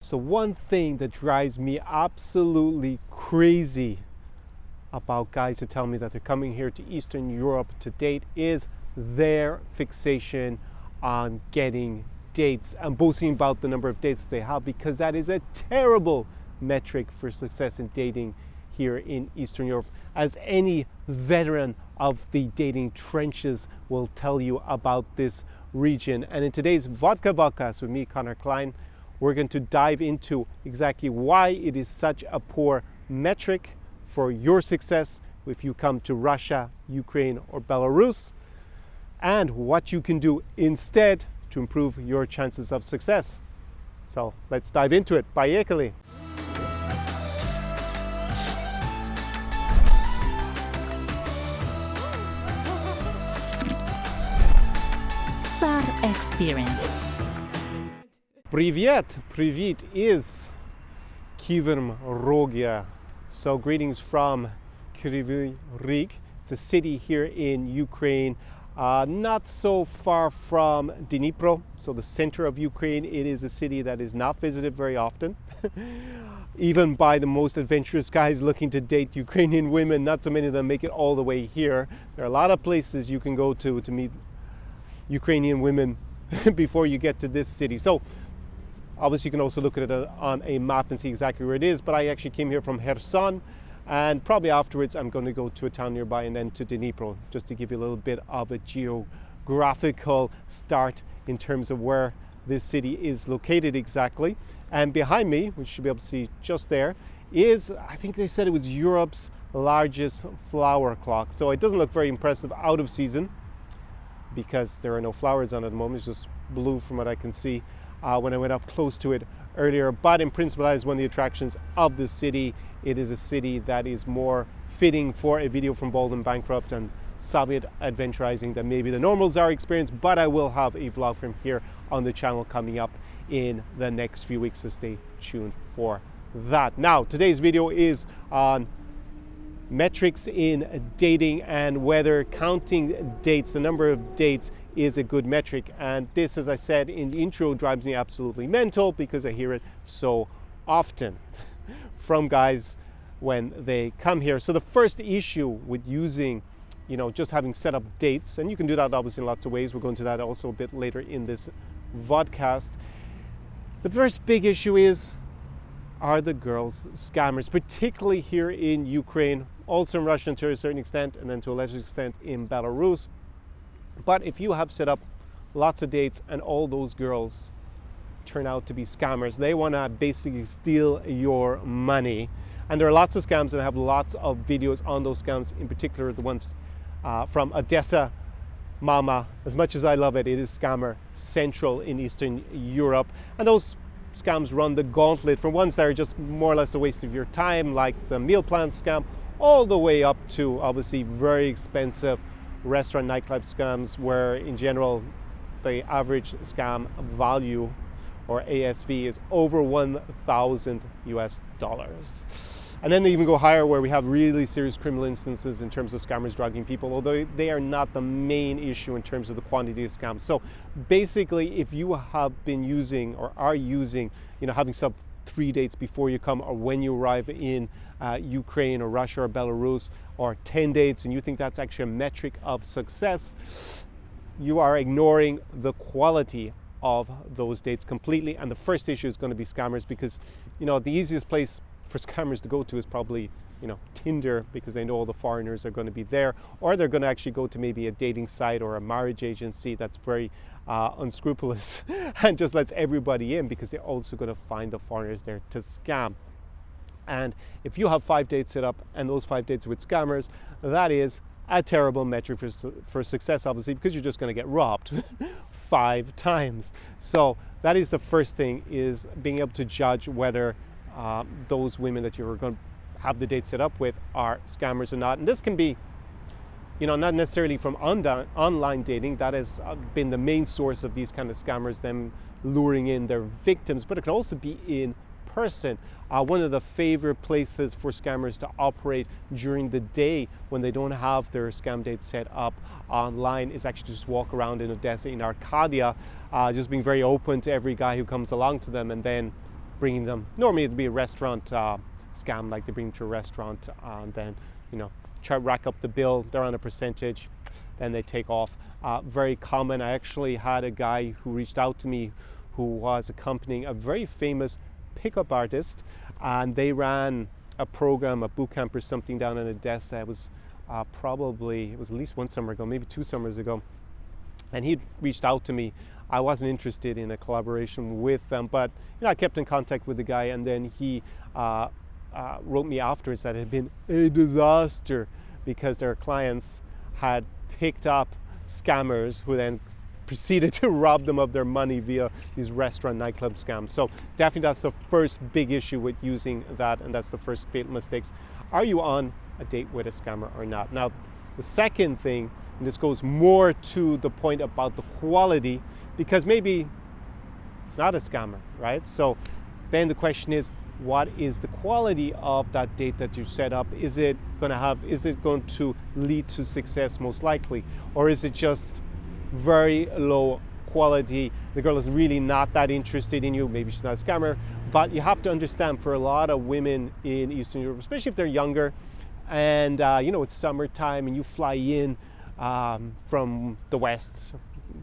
So one thing that drives me absolutely crazy about guys who tell me that they're coming here to Eastern Europe to date is their fixation on getting dates and boasting about the number of dates they have, because that is a terrible metric for success in dating here in Eastern Europe, as any veteran of the dating trenches will tell you about this region. And in today's Vodka Vodcast with me, Connor Klein, we're going to dive into exactly why it is such a poor metric for your success if you come to Russia, Ukraine, or Belarus, and what you can do instead to improve your chances of success. So let's dive into it. Поехали! Tsar Experience. Привет is Kievan Rogia. So greetings from Kryvyi Rih. It's a city here in Ukraine, not so far from Dnipro, so the center of Ukraine. It is a city that is not visited very often, even by the most adventurous guys looking to date Ukrainian women. Not so many of them make it all the way here. There are a lot of places you can go to meet Ukrainian women before you get to this city. So obviously you can also look at it on a map and see exactly where it is, but I actually came here from Kherson, and probably afterwards I'm going to go to a town nearby and then to Dnipro, just to give you a little bit of a geographical start in terms of where this city is located exactly. And behind me, which you should be able to see just there, is, I think they said it was Europe's largest flower clock. So it doesn't look very impressive out of season because there are no flowers on it at the moment. It's just blue from what I can see when I went up close to it earlier. But in principle, that is one of the attractions of the city. It is a city that is more fitting for a video from Bold and Bankrupt and Soviet adventurizing than maybe the normal Tsar experience, but I will have a vlog from here on the channel coming up in the next few weeks, so stay tuned for that. Now, today's video is on metrics in dating and whether counting dates, the number of dates, is a good metric. And this, as I said in the intro, drives me absolutely mental because I hear it so often from guys when they come here. So the first issue with using, just having set up dates, and you can do that obviously in lots of ways. We'll go into that also a bit later in this vodcast. The first big issue is, are the girls scammers, particularly here in Ukraine, also in Russia to a certain extent, and then to a lesser extent in Belarus. But if you have set up lots of dates and all those girls turn out to be scammers, they want to basically steal your money. And there are lots of scams, and I have lots of videos on those scams, in particular the ones from Odessa Mama. As much as I love it, it is scammer central in Eastern Europe. And those scams run the gauntlet from ones that are just more or less a waste of your time, like the meal plan scam, all the way up to obviously very expensive restaurant nightclub scams, where in general the average scam value, or ASV, is over $1,000 US. And then they even go higher, where we have really serious criminal instances in terms of scammers drugging people, although they are not the main issue in terms of the quantity of scams. So basically, if you have been using or are using, having set up 3 dates before you come or when you arrive in Ukraine or Russia or Belarus, or 10 dates, and you think that's actually a metric of success, you are ignoring the quality of those dates completely. And the first issue is going to be scammers, because the easiest place for scammers to go to is probably Tinder, because they know all the foreigners are going to be there, or they're going to actually go to maybe a dating site or a marriage agency that's very unscrupulous and just lets everybody in, because they're also going to find the foreigners there to scam. And if you have 5 dates set up and those 5 dates with scammers, that is a terrible metric for success, obviously, because you're just going to get robbed 5 times. So that is the first thing, is being able to judge whether those women that you're going to have the date set up with are scammers or not. And this can be, not necessarily from online dating. That has been the main source of these kind of scammers, them luring in their victims, but it can also be in person. One of the favorite places for scammers to operate during the day when they don't have their scam date set up online is actually just walk around in Odessa, in Arcadia, just being very open to every guy who comes along to them, and then bringing them. Normally it'd be a restaurant scam, like they bring them to a restaurant and then try to rack up the bill. They're on a percentage, then they take off. Very common. I actually had a guy who reached out to me who was accompanying a very famous pickup artist, and they ran a program, a boot camp or something down in Odessa. It was it was at least 1 summer ago, maybe 2 summers ago, and he reached out to me. I wasn't interested in a collaboration with them, but I kept in contact with the guy, and then he wrote me afterwards that it had been a disaster because their clients had picked up scammers who then proceeded to rob them of their money via these restaurant nightclub scams. So definitely that's the first big issue with using that, and that's the first fatal mistakes. Are you on a date with a scammer or not? Now the second thing, and this goes more to the point about the quality, because maybe it's not a scammer, right? So then the question is, what is the quality of that date that you set up? Is it going to lead to success most likely? Or is it just very low quality? The girl is really not that interested in you. Maybe she's not a scammer, but you have to understand, for a lot of women in Eastern Europe, especially if they're younger, and it's summertime and you fly in from the West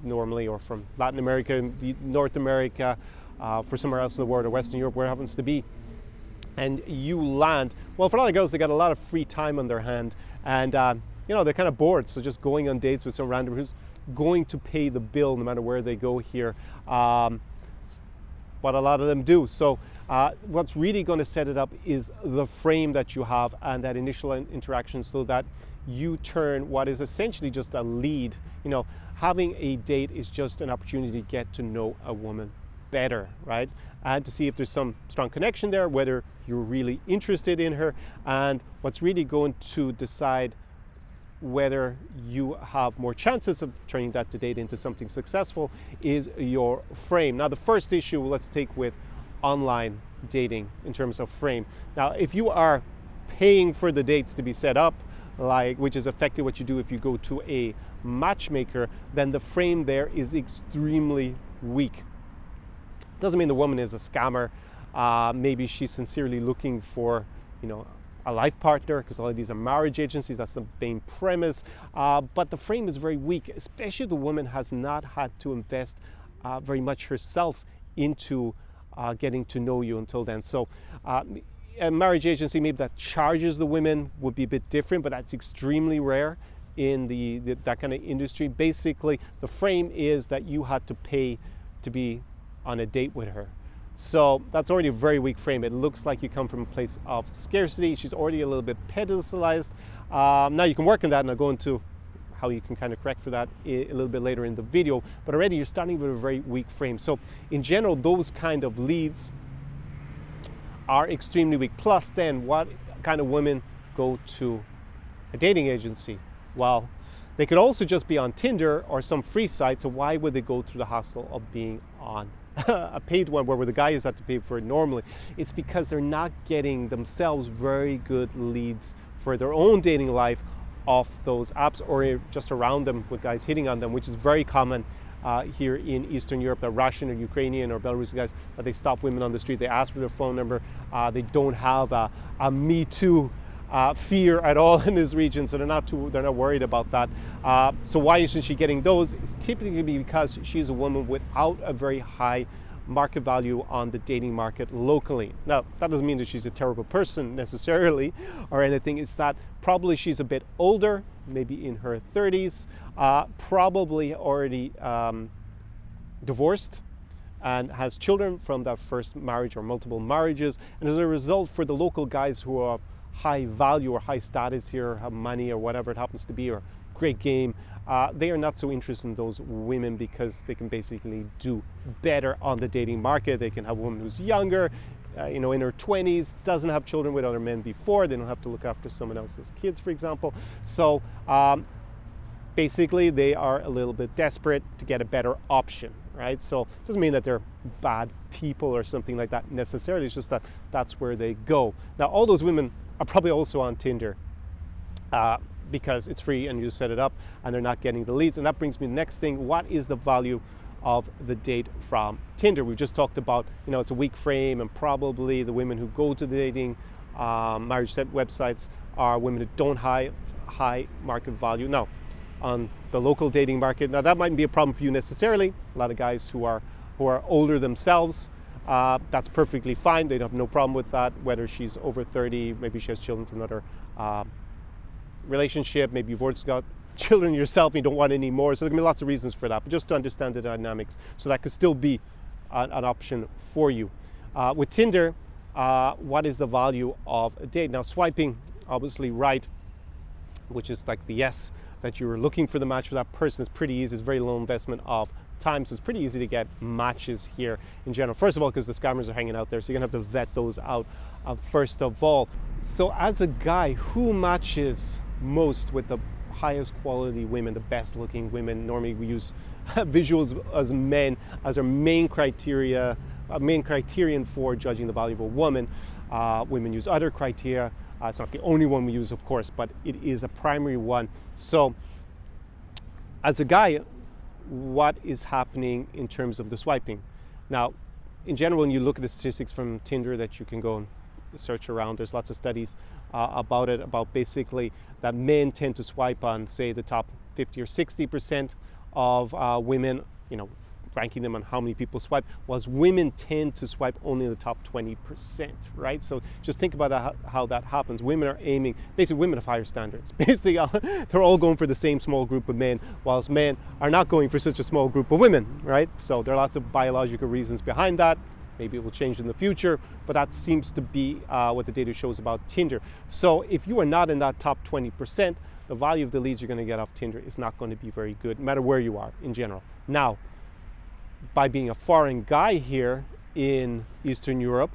normally, or from Latin America, North America, for somewhere else in the world, or Western Europe, where it happens to be, and you land. Well, for a lot of girls, they got a lot of free time on their hand, and they're kind of bored, so just going on dates with some random who's going to pay the bill no matter where they go here, what a lot of them do. So what's really going to set it up is the frame that you have and that initial interaction, so that you turn what is essentially just a lead. Having a date is just an opportunity to get to know a woman better, right? And to see if there's some strong connection there, whether you're really interested in her. And what's really going to decide whether you have more chances of turning that to date into something successful is your frame. Now, the first issue let's take with online dating in terms of frame. Now, if you are paying for the dates to be set up, which is effectively what you do if you go to a matchmaker, then the frame there is extremely weak. Doesn't mean the woman is a scammer. Maybe she's sincerely looking for, a life partner, because all of these are marriage agencies. That's the main premise. But the frame is very weak, especially if the woman has not had to invest very much herself into getting to know you until then. So a marriage agency maybe that charges the women would be a bit different, but that's extremely rare in that kind of industry. Basically, the frame is that you had to pay to be on a date with her. So that's already a very weak frame. It looks like you come from a place of scarcity. She's already a little bit pedestalized. Now you can work on that, and I'll go into how you can kind of correct for that a little bit later in the video, but already you're starting with a very weak frame. So in general, those kind of leads are extremely weak. Plus then, what kind of women go to a dating agency? Well, they could also just be on Tinder or some free site, so why would they go through the hassle of being on a paid one where the guy is had to pay for it normally? It's because they're not getting themselves very good leads for their own dating life off those apps, or just around them with guys hitting on them, which is very common here in Eastern Europe. The Russian or Ukrainian or Belarusian guys, that they stop women on the street, they ask for their phone number. They don't have a Me Too fear at all in this region, so they're not worried about that. So why isn't she getting those? It's typically because she's a woman without a very high market value on the dating market locally. Now, that doesn't mean that she's a terrible person necessarily or anything. It's that probably she's a bit older, maybe in her 30s, probably already divorced and has children from that first marriage or multiple marriages. And as a result, for the local guys who are high value or high status here, have money or whatever it happens to be, or great game, they are not so interested in those women because they can basically do better on the dating market. They can have a woman who's younger, in her 20s, doesn't have children with other men before. They don't have to look after someone else's kids, for example. So basically they are a little bit desperate to get a better option, right? So it doesn't mean that they're bad people or something like that necessarily. It's just that that's where they go. Now, all those women are probably also on Tinder because it's free and you set it up and they're not getting the leads. And that brings me to the next thing. What is the value of the date from Tinder. We just talked about, it's a weak frame, and probably the women who go to the dating marriage websites are women who don't have high market value. Now, on the local dating market, now that mightn't be a problem for you necessarily. A lot of guys who are older themselves, that's perfectly fine. They'd have no problem with that, whether she's over 30, maybe she has children from another relationship, maybe you've already got children yourself and you don't want any more. So there can be lots of reasons for that, but just to understand the dynamics, so that could still be an option for you. With Tinder, what is the value of a date? Now, swiping obviously right, which is like the yes, that you were looking for the match for that person, is pretty easy. It's very low investment of time, so it's pretty easy to get matches here in general. First of all, because the scammers are hanging out there, so you're gonna have to vet those out first of all. So as a guy, who matches most with the highest quality women, the best looking women? Normally we use visuals as men as our main criterion for judging the value of a woman. Women use other criteria. It's not the only one we use, of course, but it is a primary one. So as a guy, what is happening in terms of the swiping? Now, in general, when you look at the statistics from Tinder that you can go and search around, there's lots of studies about it, about basically that men tend to swipe on, say, the top 50 or 60% of women, ranking them on how many people swipe, whilst women tend to swipe only in the top 20%, right? So just think about how that happens. Women are aiming, basically women have higher standards. Basically, they're all going for the same small group of men, whilst men are not going for such a small group of women, right? So there are lots of biological reasons behind that. Maybe it will change in the future, but that seems to be what the data shows about Tinder. So if you are not in that top 20%, the value of the leads you're going to get off Tinder is not going to be very good, no matter where you are in general. Now, by being a foreign guy here in Eastern Europe,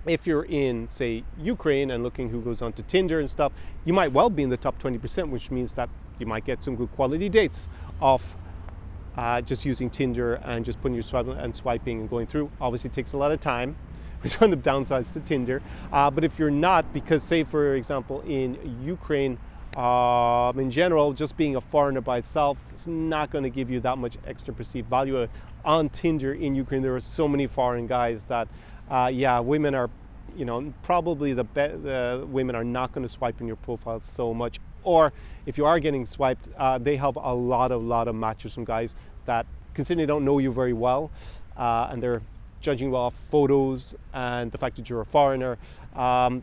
if you're in, say, Ukraine and looking who goes on to Tinder and stuff, you might well be in the top 20%, which means that you might get some good quality dates off just using Tinder and just putting your swiping and going through. Obviously, it takes a lot of time, which is one of the downsides to Tinder. But if you're not, because say, for example, in Ukraine, in general, just being a foreigner by itself, it's not going to give you that much extra perceived value. On Tinder in Ukraine, there are so many foreign guys that, women are, probably the women are not going to swipe in your profile so much. Or if you are getting swiped, they have a lot of matches from guys that, considering they don't know you very well, and they're judging you off photos and the fact that you're a foreigner,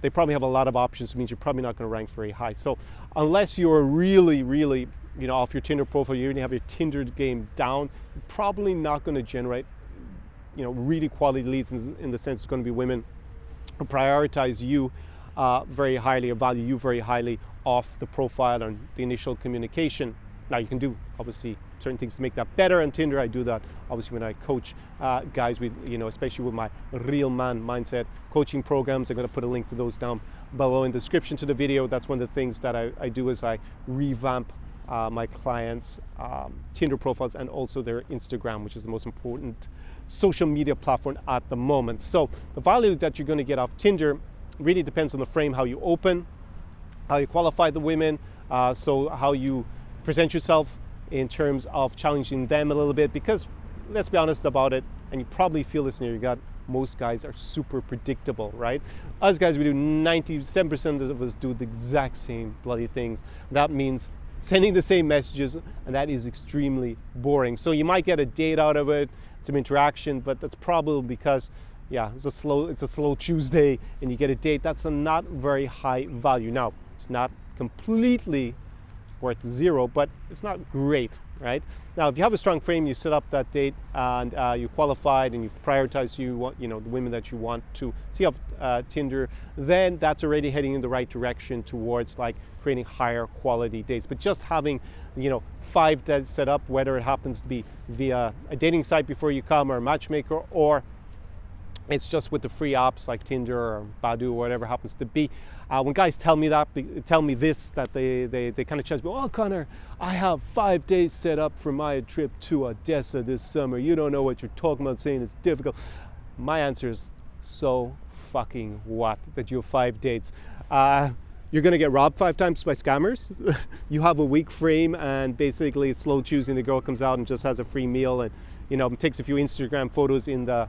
they probably have a lot of options. It means you're probably not going to rank very high. So unless you're really, off your Tinder profile, you really have your Tinder game down, you're probably not going to generate, really quality leads in the sense it's going to be women who prioritize you very highly, or value you very highly off the profile and the initial communication. Now you can do obviously certain things to make that better on Tinder. I do that obviously when I coach guys with, especially with my Real Man Mindset coaching programs. I'm going to put a link to those down below in the description to the video. That's one of the things that I do is I revamp my clients' Tinder profiles and also their Instagram, which is the most important social media platform at the moment. So the value that you're going to get off Tinder really depends on the frame, how you open, how you qualify the women, so how you present yourself in terms of challenging them a little bit, because let's be honest about it, and you probably feel this in your gut, most guys are super predictable, right? Us guys, we do 97% of us do the exact same bloody things. That means sending the same messages, and that is extremely boring. So you might get a date out of it, some interaction, but that's probably because it's a slow Tuesday and you get a date. That's a not very high value. Now, it's not completely worth zero, but it's not great, right? Now, if you have a strong frame, you set up that date and you qualified and you've prioritized the women that you want to see off Tinder, then that's already heading in the right direction towards like creating higher quality dates. But just having 5 dates set up, whether it happens to be via a dating site before you come or a matchmaker, or it's just with the free apps like Tinder or Badoo or whatever happens to be. When guys tell me this, that they kind of challenge me, "Oh, Connor, I have 5 days set up for my trip to Odessa this summer. You don't know what you're talking about, saying it's difficult." My answer is, so fucking what that you have 5 dates. you're going to get robbed 5 times by scammers. You have a weak frame, and basically it's slow choosing. The girl comes out and just has a free meal, and takes a few Instagram photos in the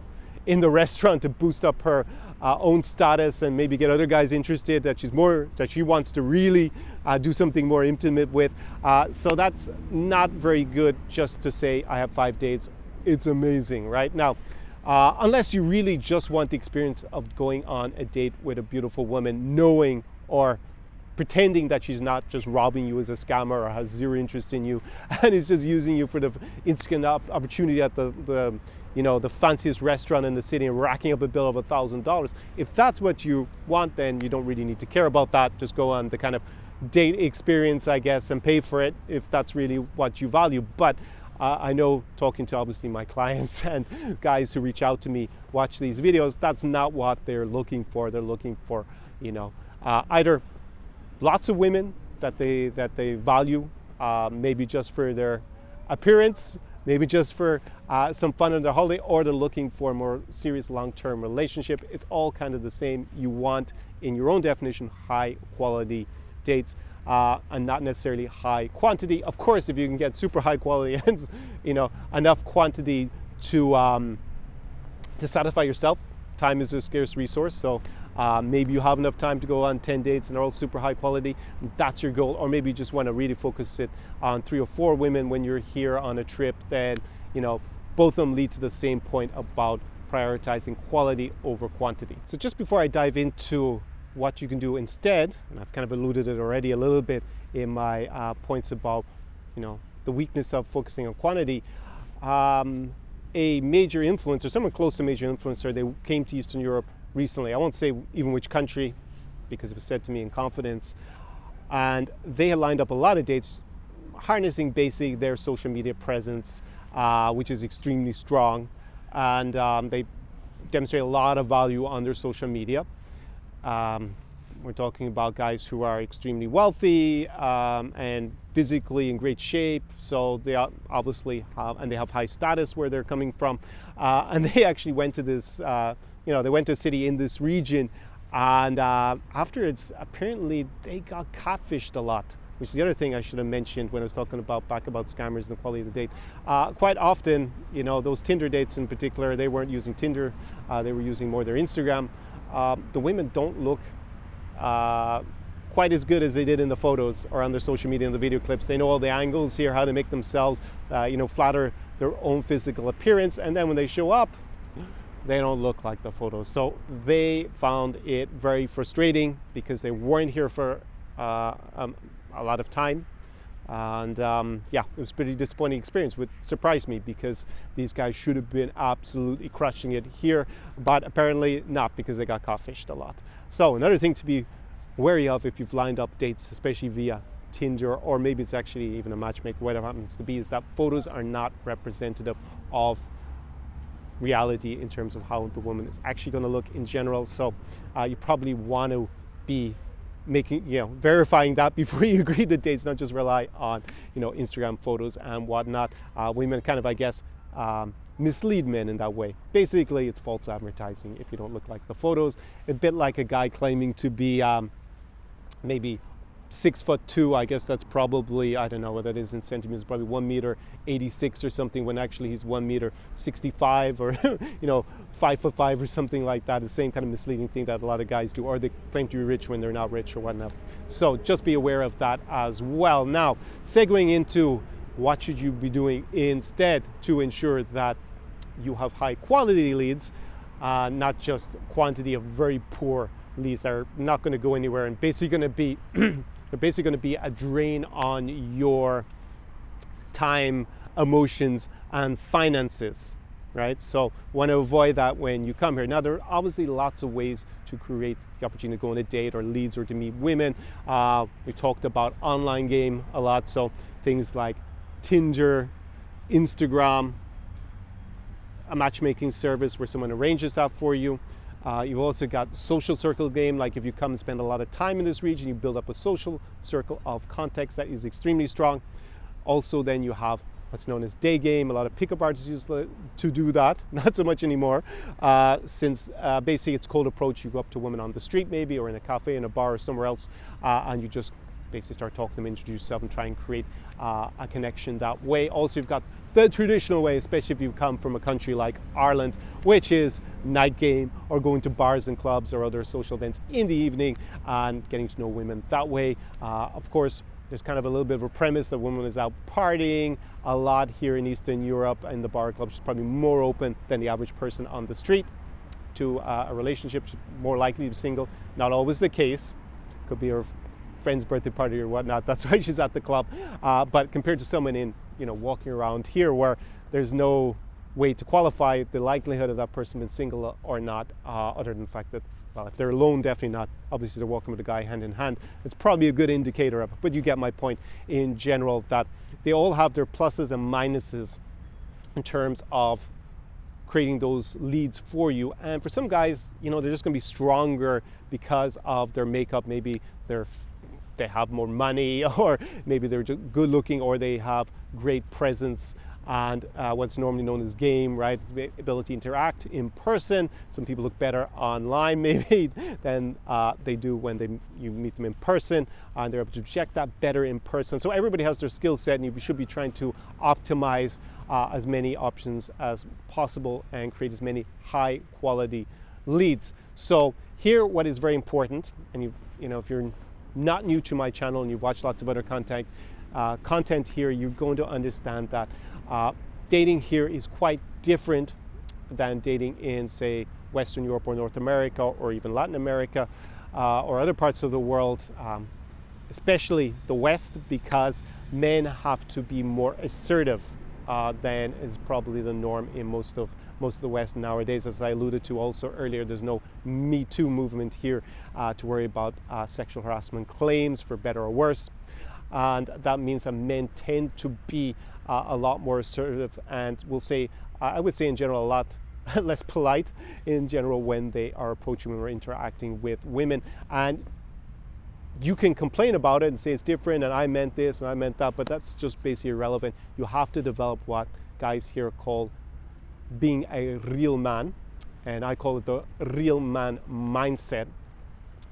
restaurant to boost up her own status and maybe get other guys interested that she wants to really do something more intimate with. So that's not very good just to say I have 5 dates. It's amazing, right? Now, unless you really just want the experience of going on a date with a beautiful woman, knowing or pretending that she's not just robbing you as a scammer or has zero interest in you and is just using you for the instant opportunity at the fanciest restaurant in the city and racking up a bill of $1,000. If that's what you want, then you don't really need to care about that. Just go on the kind of date experience, I guess, and pay for it if that's really what you value. But I know, talking to obviously my clients and guys who reach out to me, watch these videos, that's not what they're looking for. They're looking for, either lots of women that they value, maybe just for their appearance, maybe just for some fun on their holiday, or they're looking for a more serious long-term relationship. It's all kind of the same. You want, in your own definition, high quality dates, and not necessarily high quantity. Of course, if you can get super high quality and enough quantity to satisfy yourself, time is a scarce resource. So maybe you have enough time to go on 10 dates and they're all super high quality. That's your goal. Or maybe you just want to really focus it on 3 or 4 women when you're here on a trip. Then, both of them lead to the same point about prioritizing quality over quantity. So just before I dive into what you can do instead, and I've kind of alluded it already a little bit in my points about, the weakness of focusing on quantity, a major influencer, someone close to a major influencer, they came to Eastern Europe recently. I won't say even which country because it was said to me in confidence. And they had lined up a lot of dates, harnessing basically their social media presence, which is extremely strong. And they demonstrate a lot of value on their social media. We're talking about guys who are extremely wealthy and physically in great shape. So they obviously and they have high status where they're coming from. And they actually went to this, they went to a city in this region, and afterwards, apparently they got catfished a lot, which is the other thing I should have mentioned when I was talking about scammers and the quality of the date. Quite often, those Tinder dates in particular, they weren't using Tinder, they were using more their Instagram. The women don't look quite as good as they did in the photos or on their social media and the video clips. They know all the angles here, how to make themselves, flatter their own physical appearance, and then when they show up, they don't look like the photos. So they found it very frustrating because they weren't here for a lot of time. And it was a pretty disappointing experience, which surprised me because these guys should have been absolutely crushing it here, but apparently not, because they got catfished a lot. So another thing to be wary of if you've lined up dates, especially via Tinder, or maybe it's actually even a matchmaker, whatever it happens to be, is that photos are not representative of reality in terms of how the woman is actually going to look in general. So you probably want to be verifying that before you agree to dates, not just rely on Instagram photos and whatnot. Women kind of, I guess, mislead men in that way. Basically, it's false advertising if you don't look like the photos. A bit like a guy claiming to be maybe 6'2". I guess that's probably, I don't know what that is in centimeters, probably 1.86 m or something, when actually he's 1.65 m or 5'5" or something like that. The same kind of misleading thing that a lot of guys do, or they claim to be rich when they're not rich or whatnot. So just be aware of that as well. Now, segueing into what should you be doing instead to ensure that you have high quality leads, not just quantity of very poor leads that are not going to go anywhere and basically going to be they're basically going to be a drain on your time, emotions, and finances, right? So want to avoid that when you come here. Now, there are obviously lots of ways to create the opportunity to go on a date or leads or to meet women. We talked about online game a lot, so things like Tinder, Instagram, a matchmaking service where someone arranges that for you. You've also got social circle game, like if you come and spend a lot of time in this region, you build up a social circle of contacts that is extremely strong. Also, then you have what's known as day game. A lot of pickup artists used to do that, not so much anymore, since basically it's cold approach. You go up to women on the street maybe, or in a cafe, in a bar, or somewhere else, and you just basically start talking to them, introduce yourself, and try and create a connection that way. Also, you've got the traditional way, especially if you come from a country like Ireland, which is night game, or going to bars and clubs or other social events in the evening and getting to know women that way. Of course, there's kind of a little bit of a premise that women is out partying a lot here in Eastern Europe, and the bar clubs is probably more open than the average person on the street to a relationship, more likely to be single. Not always the case. Could be her friend's birthday party or whatnot. That's why she's at the club. But compared to someone in, walking around here where there's no way to qualify the likelihood of that person being single or not, other than the fact that, well, if they're alone, definitely not. Obviously, they're walking with a guy hand in hand. It's probably a good indicator of it, but you get my point in general, that they all have their pluses and minuses in terms of creating those leads for you. And for some guys, they're just going to be stronger because of their makeup. Maybe they have more money, or maybe they're just good looking, or they have great presence and what's normally known as game, right? The ability to interact in person. Some people look better online maybe than they do when you meet them in person, and they're able to project that better in person. So everybody has their skill set, and you should be trying to optimize as many options as possible and create as many high quality leads. So here, what is very important, and if you're not new to my channel and you've watched lots of other content here, you're going to understand that dating here is quite different than dating in, say, Western Europe or North America, or even Latin America, or other parts of the world, especially the West, because men have to be more assertive than is probably the norm in most of the West nowadays. As I alluded to also earlier, there's no Me Too movement here to worry about sexual harassment claims, for better or worse. And that means that men tend to be a lot more assertive, and I would say in general a lot less polite in general when they are approaching women or interacting with women. And you can complain about it and say it's different and I meant this and I meant that, but that's just basically irrelevant. You have to develop what guys here call being a real man, and I call it the real man mindset,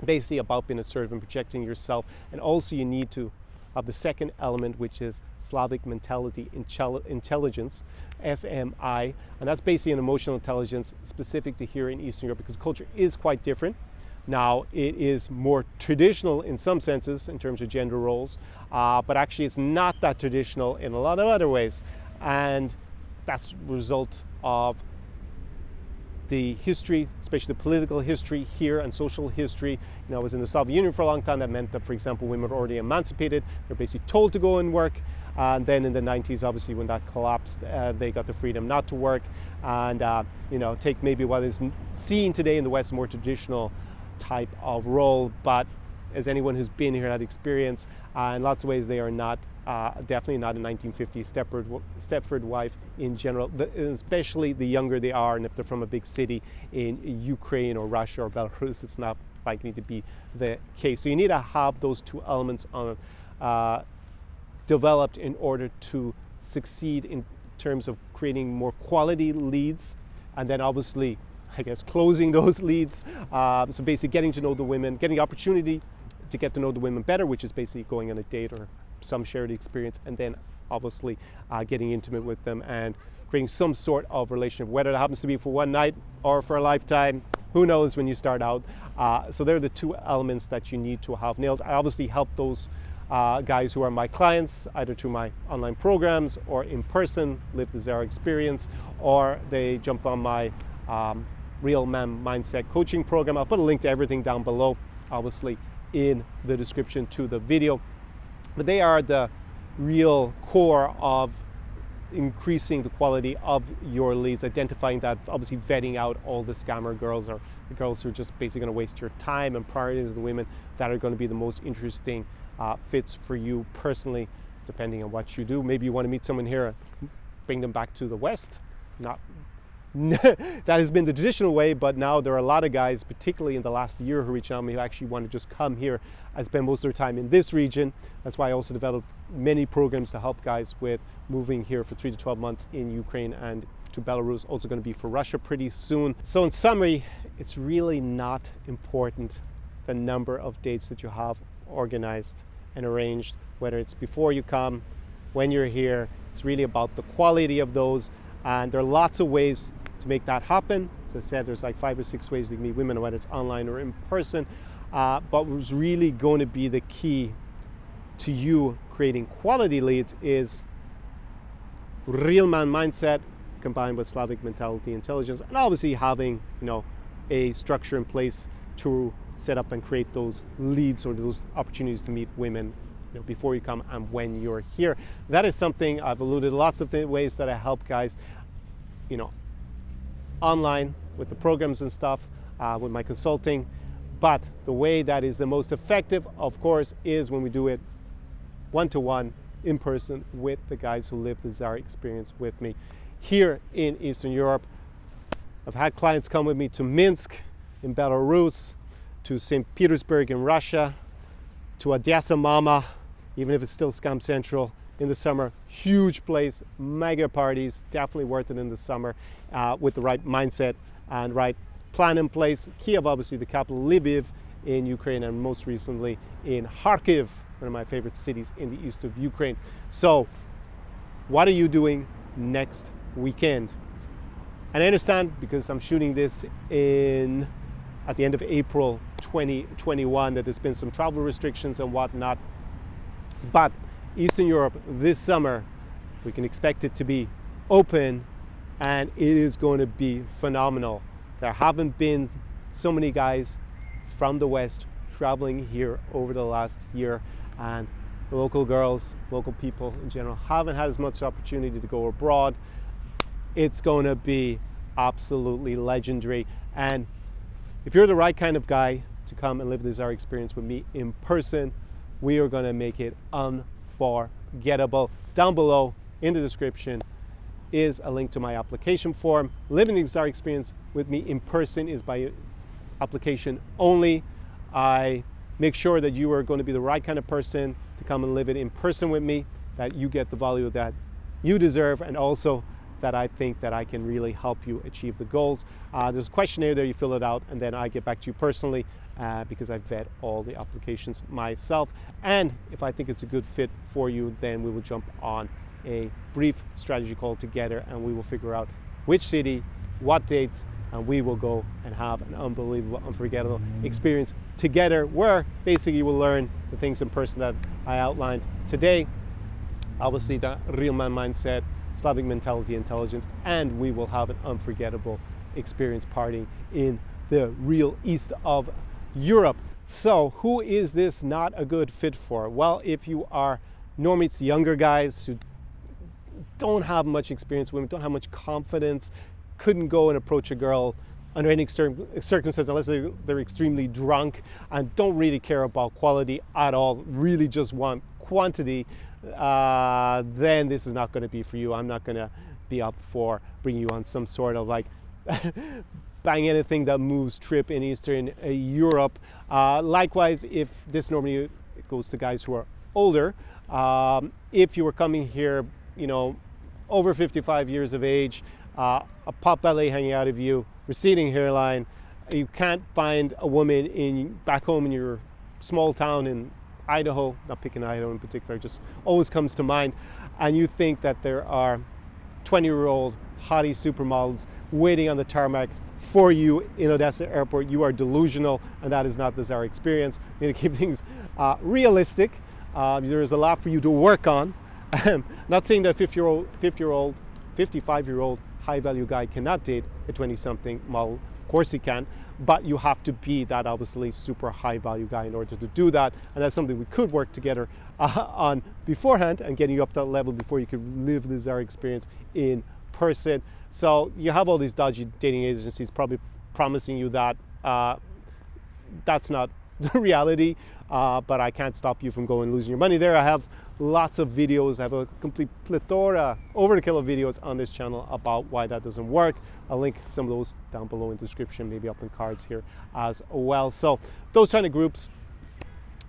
basically about being assertive and projecting yourself. And also you need to have the second element, which is Slavic mentality intelligence, SMI, and that's basically an emotional intelligence specific to here in Eastern Europe, because culture is quite different. Now, it is more traditional in some senses in terms of gender roles, but actually it's not that traditional in a lot of other ways, and that's a result of the history, especially the political history here and social history. I was in the Soviet Union for a long time. That meant that, for example, women were already emancipated. They're basically told to go and work. And then in the 90s, obviously, when that collapsed, they got the freedom not to work. And, take maybe what is seen today in the West, more traditional type of role. But as anyone who's been here had experience, in lots of ways, they are not definitely not a 1950s Stepford wife in general, especially the younger they are, and if they're from a big city in Ukraine or Russia or Belarus, it's not likely to be the case. So you need to have those two elements developed in order to succeed in terms of creating more quality leads, and then obviously, I guess, closing those leads. So basically getting to know the women, getting the opportunity to get to know the women better, which is basically going on a date or some shared experience, and then obviously getting intimate with them and creating some sort of relationship, whether it happens to be for one night or for a lifetime. Who knows when you start out. So they're the two elements that you need to have nailed. I obviously help those guys who are my clients, either through my online programs or in person, live the Zero experience, or they jump on my Real Man Mindset coaching program. I'll put a link to everything down below, obviously, in the description to the video. But they are the real core of increasing the quality of your leads, identifying that, obviously vetting out all the scammer girls or the girls who are just basically going to waste your time, and prioritizing the women that are going to be the most interesting fits for you personally, depending on what you do. Maybe you want to meet someone here, bring them back to the West, not that has been the traditional way, but now there are a lot of guys, particularly in the last year, who reach out to me who actually want to just come here and spend most of their time in this region. That's why I also developed many programs to help guys with moving here for 3 to 12 months in Ukraine and to Belarus, also going to be for Russia pretty soon. So in summary, it's really not important the number of dates that you have organized and arranged, whether it's before you come, when you're here. It's really about the quality of those, and there are lots of ways to make that happen. As I said, there's like 5 or 6 ways to meet women, whether it's online or in person. But what's really going to be the key to you creating quality leads is real man mindset combined with Slavic mentality, intelligence, and obviously having, a structure in place to set up and create those leads or those opportunities to meet women before you come and when you're here. That is something I've alluded to lots of ways that I help guys, online with the programs and stuff, with my consulting. But the way that is the most effective, of course, is when we do it one-to-one in person with the guys who live the Zara experience with me here in Eastern Europe. I've had clients come with me to Minsk in Belarus, to St. Petersburg in Russia, to Odessa Mama, even if it's still Scam Central in the summer. Huge place, mega parties, definitely worth it in the summer with the right mindset and right plan in place. Kiev, obviously the capital, Lviv in Ukraine, and most recently in Kharkiv, one of my favorite cities in the east of Ukraine. So what are you doing next weekend? And I understand, because I'm shooting this at the end of April 2021, that there's been some travel restrictions and whatnot. But Eastern Europe this summer, we can expect it to be open, and it is going to be phenomenal. There haven't been so many guys from the West traveling here over the last year, and the local girls, local people in general, haven't had as much opportunity to go abroad. It's going to be absolutely legendary. And if you're the right kind of guy to come and live the Zara experience with me in person, we are going to make it unforgettable. Down below in the description is a link to my application form. Living the Zara experience with me in person is by application only. I make sure that you are going to be the right kind of person to come and live it in person with me, that you get the value that you deserve, and also that I think that I can really help you achieve the goals. There's a questionnaire there, you fill it out, and then I get back to you personally because I vet all the applications myself. And if I think it's a good fit for you, then we will jump on a brief strategy call together, and we will figure out which city, what dates, and we will go and have an unbelievable, unforgettable experience together, where basically you will learn the things in person that I outlined today. Obviously the real man mindset, Slavic mentality, intelligence, and we will have an unforgettable experience partying in the real east of Europe. So who is this not a good fit for? Well, if you are normally it's younger guys who don't have much experience, women don't have much confidence, couldn't go and approach a girl under any circumstance unless they're extremely drunk and don't really care about quality at all, really just want quantity, then this is not going to be for you. I'm not going to be up for bringing you on some sort of like bang anything that moves trip in Eastern Europe. Likewise, if this normally it goes to guys who are older, if you were coming here, over 55 years of age, a pot belly hanging out of you, receding hairline, you can't find a woman back home in your small town in Idaho, not picking Idaho in particular, just always comes to mind, and you think that there are 20-year-old hottie supermodels waiting on the tarmac for you in Odessa airport, you are delusional, and that is not the Zara experience. You need to keep things realistic. There is a lot for you to work on. Not saying that 55-year-old high-value guy cannot date a 20-something model. Of course he can, but you have to be that obviously super high-value guy in order to do that, and that's something we could work together on beforehand and getting you up to that level before you could live the Zara experience in person. So you have all these dodgy dating agencies probably promising you that. That's not the reality, but I can't stop you from going and losing your money there. I have lots of videos. I have a complete plethora, overkill of videos on this channel about why that doesn't work. I'll link some of those down below in the description, maybe up in cards here as well. So those kind of groups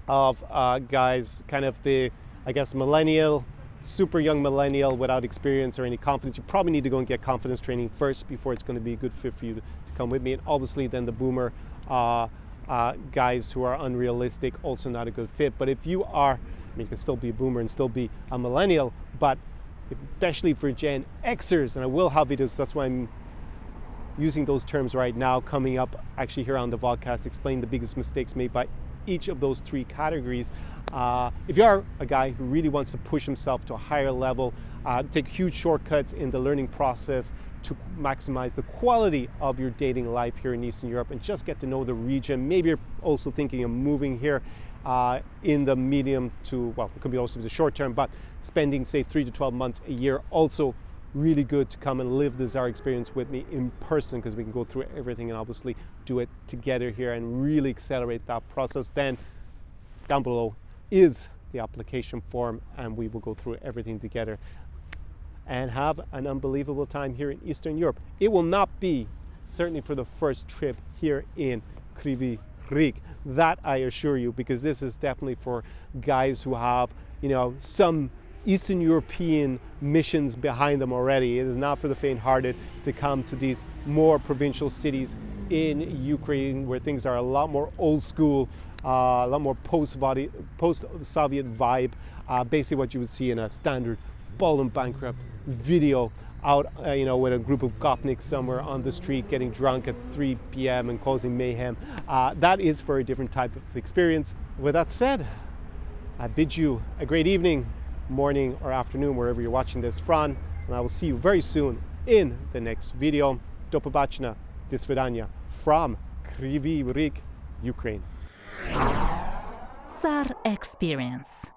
of guys, kind of the, I guess, millennial, super young millennial without experience or any confidence. You probably need to go and get confidence training first before it's going to be a good fit for you to come with me. And obviously then the boomer guys who are unrealistic, also not a good fit. But if you are, I mean, you can still be a boomer and still be a millennial, but especially for Gen Xers, and I will have videos, that's why I'm using those terms right now, coming up actually here on the Vodcast, explain the biggest mistakes made by each of those three categories. If you are a guy who really wants to push himself to a higher level, take huge shortcuts in the learning process to maximize the quality of your dating life here in Eastern Europe and just get to know the region. Maybe you're also thinking of moving here in the medium to, well, it could be also the short term, but spending say 3 to 12 months a year, also really good to come and live the Zara experience with me in person, because we can go through everything and obviously do it together here and really accelerate that process. Then down below is the application form and we will go through everything together and have an unbelievable time here in Eastern Europe. It will not be, certainly for the first trip here in Kryvyi Rih, that I assure you, because this is definitely for guys who have, you know, some Eastern European missions behind them already. It is not for the faint-hearted to come to these more provincial cities in Ukraine where things are a lot more old school, a lot more post-Soviet vibe, basically what you would see in a standard Ballroom Bankrupt video out, you know, with a group of gopniks somewhere on the street getting drunk at 3 p.m. and causing mayhem. That is for a different type of experience. With that said, I bid you a great evening, morning or afternoon, wherever you're watching this from, and I will see you very soon in the next video. Do побачення, до свидання, from Kryvyi Rih, Ukraine. Zara Experience.